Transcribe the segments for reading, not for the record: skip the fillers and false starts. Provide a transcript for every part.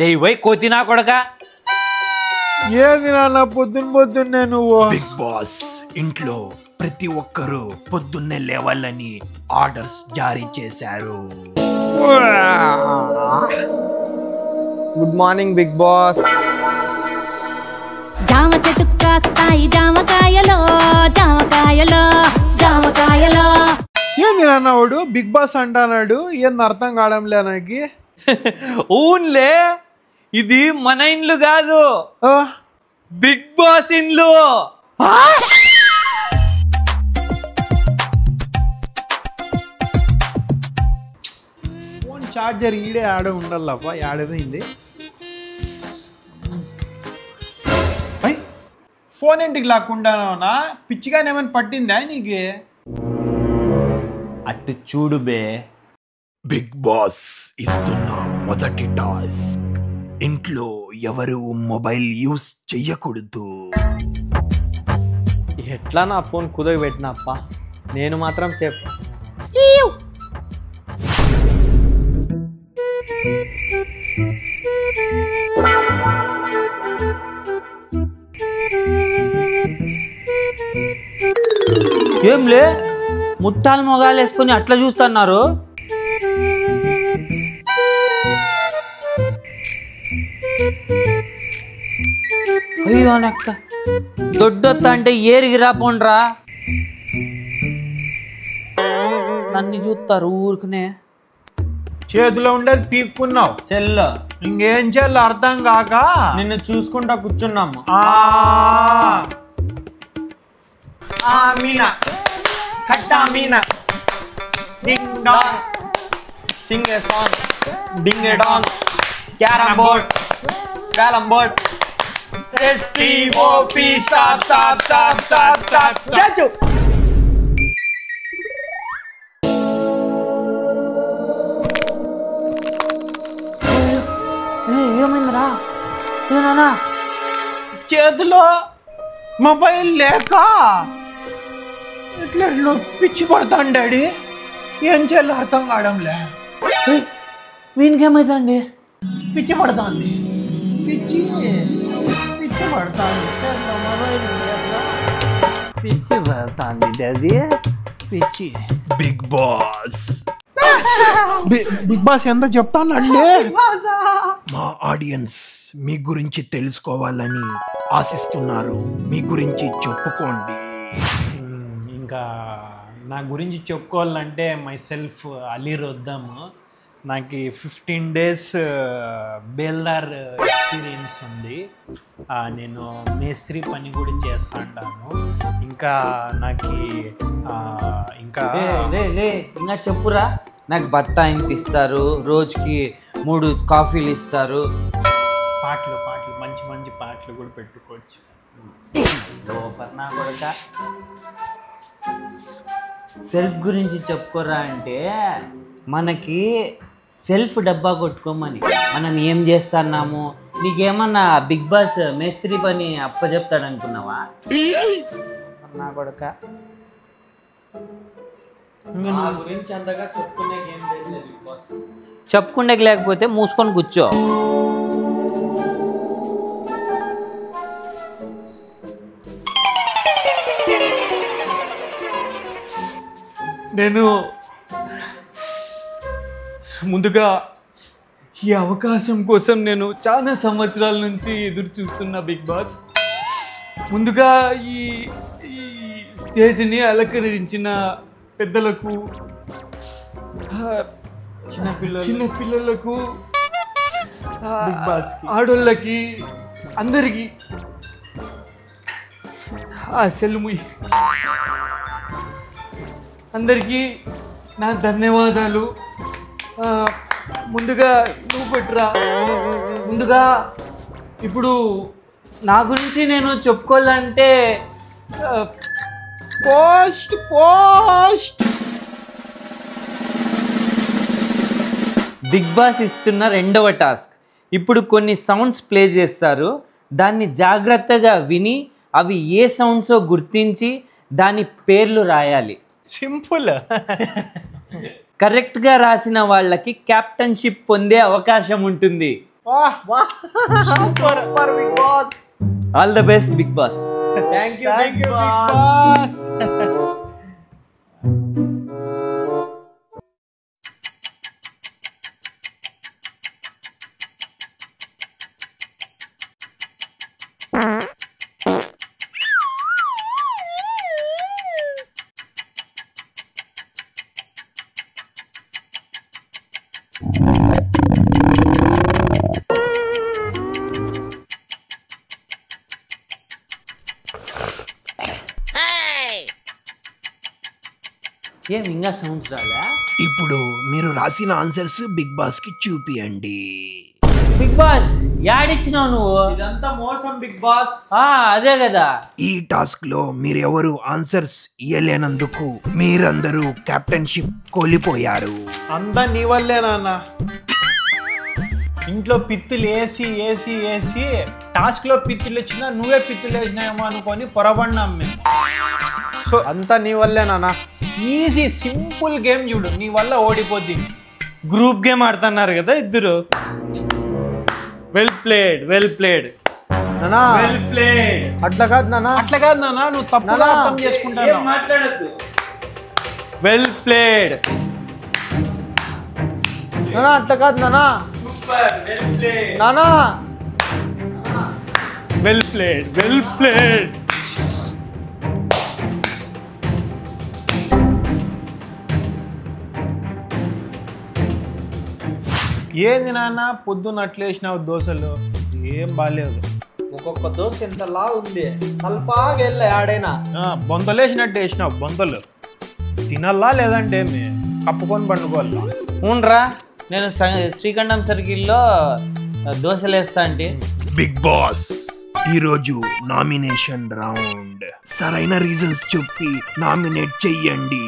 లేవై కోతినా కొడక. ఏది నాన్న పొద్దున్నే నువ్వు? బిగ్ బాస్ ఇంట్లో ప్రతి ఒక్కరూ పొద్దున్నే లేవాలని ఆర్డర్స్ జారీ చేశారు. Good morning big boss. జామ చెట్టు కాస్తాయి జామకాయలో జామకాయలో జామకాయలో. ఏంది నాన్న వాడు బిగ్ బాస్ అంటానాడు? ఏంది అర్థం కావడంలే నాకు. ఊన్లే, ఇది మన ఇండ్లు కాదు, బిగ్ బాస్ ఇండ్లు. ఫోన్ ఛార్జర్ ఈడే ఆడ ఉండాలప్ప. ఆడపోయింది ఫోన్ ఇంటికి లాక్కుండానా? పిచ్చిగానే ఏమైనా పట్టిందా నీకు? అటు చూడు బే. బిగ్ బాస్ ఇస్తున్న మొదటి టాస్క్, ఇంట్లో ఎవరు మొబైల్ యూస్ చెయ్యకూడదు. ఎట్లా నా ఫోన్ కుదవ పెట్టినప్ప, నేను మాత్రం సేఫ్. ఏంలే ముట్టాలు మొగాలు వేసుకొని అట్లా చూస్తున్నారు? అయ్యో నక్క దొడ్డొత్త అంటే ఏరిగి రాపోండ్రా. నన్ను చూస్తారు ఊరికనే. చేతిలో ఉండేది పీక్కున్నావు చెల్ల, ఇంకేం చేయాలి అర్థం కాక నిన్ను చూసుకుంటా కూర్చున్నాము. మీనా కట్టా మీనా ding dong sing a song, ding a dong, carrom board, carrom board, STOP stop statue. ఏమైందిరా? ఏనా చేతిలో మొబైల్ లేక ఇట్లా ఇట్లా పిచ్చి పడతాను డాడీ. ఏం చేయాలో అర్థం కావడంలే. వీనికేమైతుంది? పిచ్చి పడతాంది, పిచ్చి పిచ్చి పడతాంది. పిచ్చి పడుతుంది డాడీ, పిచ్చి. బిగ్ బాస్, బిగ్ బాస్ ఎంత చెప్తానండి. మా ఆడియన్స్ మీ గురించి తెలుసుకోవాలని ఆశిస్తున్నారు. మీ గురించి చెప్పుకోండి. ఇంకా నా గురించి చెప్పుకోవాలంటే మై సెల్ఫ్ అలీ రొద్దాము. నాకు 15 days బేల్దార్ ఎక్స్పీరియన్స్ ఉంది. నేను మేస్త్రి పని కూడా చేస్తా ఉంటాను. ఇంకా నాకు ఇంకా ఇంకా చెప్పురా. నాకు బత్తా ఇంత ఇస్తారు, రోజుకి 3 కాఫీలు ఇస్తారు. పాటలు మంచి మంచి పాటలు కూడా పెట్టుకోవచ్చు. నా కొడుక సెల్ఫ్ గురించి చెప్పుకోరా అంటే, మనకి సెల్ఫ్ డబ్బా కొట్టుకోమని మనం ఏం చేస్తున్నాము. నీకేమన్నా బిగ్ బాస్ మేస్త్రి పని అప్పచెప్తాడు అనుకున్నావా? నా కొడుక నా గురించి అంతగా చెప్పుకునే ఏం లేదు బిగ్ బాస్. చెప్పుకుండే లేకపోతే మూసుకొని కూర్చో. నేను ముందుగా ఈ అవకాశం కోసం నేను చాలా సంవత్సరాల నుంచి ఎదురు చూస్తున్నా బిగ్ బాస్. ముందుగా ఈ స్టేజ్ని అలంకరించిన పెద్దలకు, చిన్నపిల్లలకు, బిగ్ బాస్ ఆడోళ్ళకి, అందరికీ ఆ సెల్లుము అందరికీ నా ధన్యవాదాలు. ముందుగా నువ్వు పెట్టరా. ముందుగా ఇప్పుడు నా గురించి నేను చెప్పుకోవాలంటే పోస్ట్ బిగ్ బాస్ ఇస్తున్న 2వ టాస్క్. ఇప్పుడు కొన్ని సౌండ్స్ ప్లే చేస్తారు. దాన్ని జాగ్రత్తగా విని అవి ఏ సౌండ్సో గుర్తించి దాని పేర్లు రాయాలి. సింపుల్. కరెక్ట్గా రాసిన వాళ్ళకి క్యాప్టెన్షిప్ పొందే అవకాశం ఉంటుంది. Super big boss. All the best big boss. Thank you Thank big you, Big boss. Boss. ఏం ఇంకా సౌండ్స్ రాలే? ఇప్పుడు మీరు రాసిన ఆన్సర్స్ బిగ్ బాస్ కి చూపియండి. బిగ్ బాస్ యాడిచ్చినావు నువ్వు? ఇదంతా మోసం బిగ్ బాస్. అదే కదా. ఈ టాస్క్ లో మీరెవరు ఆన్సర్స్ ఇయ్యలేనందుకు మీరందరూ కెప్టెన్షిప్ కోల్పోయారు. అంతా నీ వల్లే నాన్న. ఇంట్లో పిత్తులు వేసి టాస్క్ లో పిత్తులు వచ్చినా నువ్వే పిత్తులు వేసినాయేమో అనుకొని పొరపడినాం మేము. అంతా నీ వల్లే నాన్న. ఈజీ సింపుల్ గేమ్ చూడు, నీ వల్ల ఓడిపోద్ది. గ్రూప్ గేమ్ ఆడుతున్నారు కదా ఇద్దరు. Well played. నానా వెల్ ప్లేడ్. అట్లా కాదు నానా. అట్లా కాదు నాన్న, నువ్వు తప్పుగా అర్థం చేసుకుంటాను. మాట్లాడద్దు. Well played. నానా అట్లా కాదు నానా. సూపర్. Well played. నానా వెల్ ప్లేడ్. ఏంది నాన్న పొద్దున్న అట్లా వేసినావు దోశలు? ఏం బాగాలేదు. ఒక్కొక్క దోశ ఎంత లా ఉంది. కల్పాగా వెళ్ళా ఆడైనా. బొందలేసినట్టు వేసినావు. బొందలు తినల్లా లేదంటే ఏమి కప్పుకొని పండుకోవాలా? అవునరా, నేను శ్రీకంఠం సర్కిల్లో దోశలు వేస్తా అంటే. బిగ్ బాస్ ఈరోజు నామినేషన్ రౌండ్. సరైన రీజన్స్ చెప్పి నామినేట్ చెయ్యండి.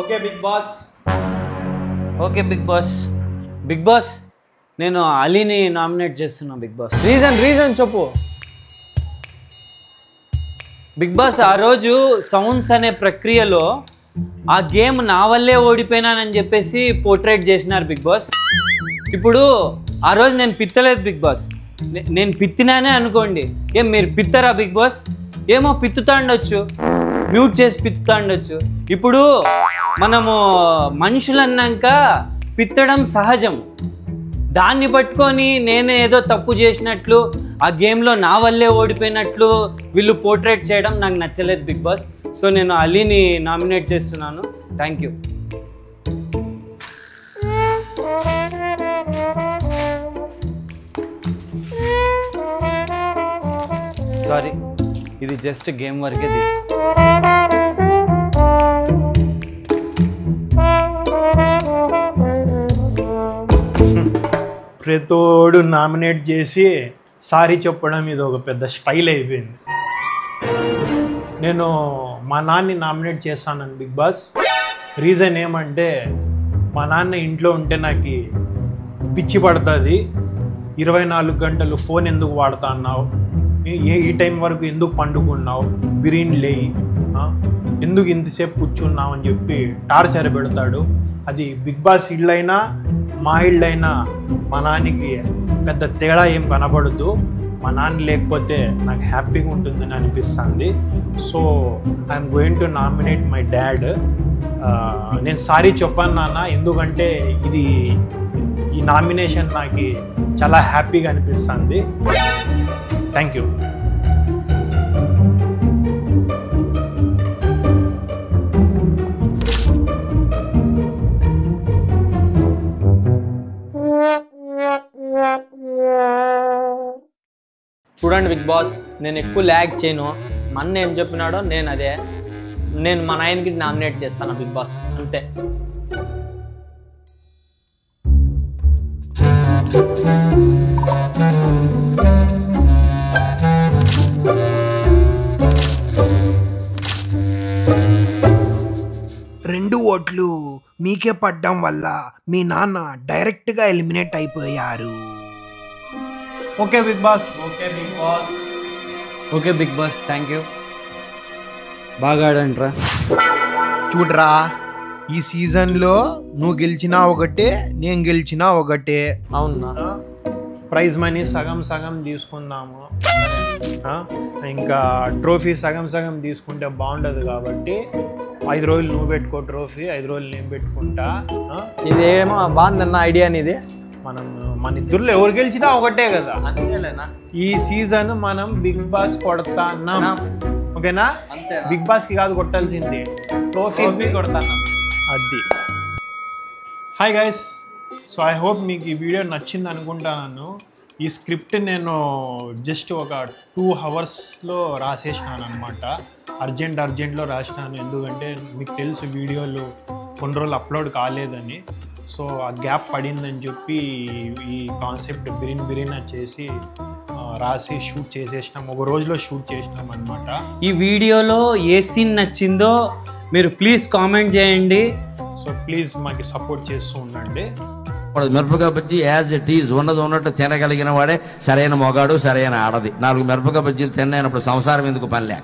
Okay big boss. Okay big boss. Big boss, నేను అలీని నామినేట్ చేస్తున్నా బిగ్ బాస్. రీజన్ చెప్పు. బిగ్ బాస్, ఆ రోజు సౌండ్స్ అనే ప్రక్రియలో ఆ గేమ్ నా వల్లే ఓడిపోయినానని చెప్పేసి పోర్ట్రేట్ చేసినారు బిగ్ బాస్. ఇప్పుడు ఆ రోజు నేను పిత్తలేదు బిగ్ బాస్. నేను పిత్తినానే అనుకోండి, ఏం మీరు పిత్తరా బిగ్ బాస్? ఏమో పిత్తుతా ఉండొచ్చు, మ్యూట్ చేసి పిత్తుతా ఉండొచ్చు. ఇప్పుడు మనము మనుషులన్నాక పిత్తడం సహజం. దాన్ని పట్టుకొని నేనే ఏదో తప్పు చేసినట్లు, ఆ గేమ్లో నా వల్లే ఓడిపోయినట్లు వీళ్ళు పోర్ట్రేట్ చేయడం నాకు నచ్చలేదు బిగ్ బాస్. సో నేను అలీని నామినేట్ చేస్తున్నాను. Thank you. సారీ, ఇది జస్ట్ గేమ్ వరకే తీసుకో. ప్రతోడు నామినేట్ చేసి సారీ చెప్పడం ఇది ఒక పెద్ద స్టైల్ అయిపోయింది. నేను మా నాన్నని నామినేట్ చేస్తానని బిగ్ బాస్. రీజన్ ఏమంటే మా నాన్న ఇంట్లో ఉంటే నాకు పిచ్చి పడుతుంది. 24 గంటలు ఫోన్ ఎందుకు వాడుతా అన్నావు, ఈ టైం వరకు ఎందుకు పండుకున్నావు, బిర్యానీ లేయి, ఎందుకు ఇంతసేపు కూర్చున్నావు అని చెప్పి టార్చర్ పెడతాడు. అది బిగ్ బాస్ ఇళ్ళైనా మా ఇళ్ళైనా మా నాన్నకి పెద్ద తేడా ఏం కనపడదు. మా నాన్న లేకపోతే నాకు హ్యాపీగా ఉంటుందని అనిపిస్తుంది. So I'm going to nominate my dad. నేను సారీ చెప్పాను నాన్న, ఎందుకంటే ఈ నామినేషన్ నాకు చాలా హ్యాపీగా అనిపిస్తుంది. Thank you. చూడండి బిగ్ బాస్, నేను ఎక్కువ ల్యాగ్ చేయను. మన ఏం చెప్పినాడో నేను అదే. నేను మా నాయనకి నామినేట్ చేస్తాను బిగ్ బాస్, అంతే. రెండు ఓట్లు మీకే పడ్డం వల్ల మీ నాన్న డైరెక్ట్ గా ఎలిమినేట్ అయిపోయారు. Okay big boss. Okay big boss. Okay big boss, thank you. బాగా ఆడంట్రా. చూడరా, ఈ సీజన్లో నువ్వు గెలిచినా ఒకటే, నేను గెలిచినా ఒకటే. అవునా? ప్రైజ్ మనీ సగం సగం తీసుకుందాము. ఇంకా ట్రోఫీ సగం సగం తీసుకుంటే బాగుండదు కాబట్టి 5 రోజులు నువ్వు పెట్టుకో ట్రోఫీ, 5 రోజులు నేను పెట్టుకుంటా. ఇదేమో బాగుందన్న ఐడియా అనేది. మనం మన ఇద్దరులో ఎవరు గెలిచినా ఒకటే కదా. అంతేలేనా? ఈ సీజన్ మనం బిగ్ బాస్ కొడతా అన్నాం, ఓకేనా? బిగ్ బాస్కి కాదు కొట్టాల్సింది, ట్రోఫీ కొడతాను. అది. Hi guys, so I hope మీకు ఈ వీడియో నచ్చింది అనుకుంటాను. ఈ స్క్రిప్ట్ నేను జస్ట్ ఒక 2 అవర్స్లో రాసేసినాను అనమాట. అర్జెంట్లో రాసినాను, ఎందుకంటే మీకు తెలుసు వీడియోలు కొన్ని రోజులు అప్లోడ్ కాలేదని. సో ఆ గ్యాప్ పడిందని చెప్పి ఈ కాన్సెప్ట్ బిరిన్ చేసి రాసి షూట్ చేసేసినాం, ఒక రోజులో షూట్ చేసినాం అనమాట. ఈ వీడియోలో ఏ సీన్ నచ్చిందో మీరు ప్లీజ్ కామెంట్ చేయండి. సో ప్లీజ్ మాకు సపోర్ట్ చేస్తూ ఉండండి. మిరపకాయ బజ్జీ యాజ్ ఇట్ ఈజ్ ఉన్నట్టు తినగలిగిన వాడే సరైన మొగాడు, సరైన ఆడది. 4 మిరపకాయ బజ్జీలు తిన్నప్పుడు సంసారం ఎందుకు పనిలే.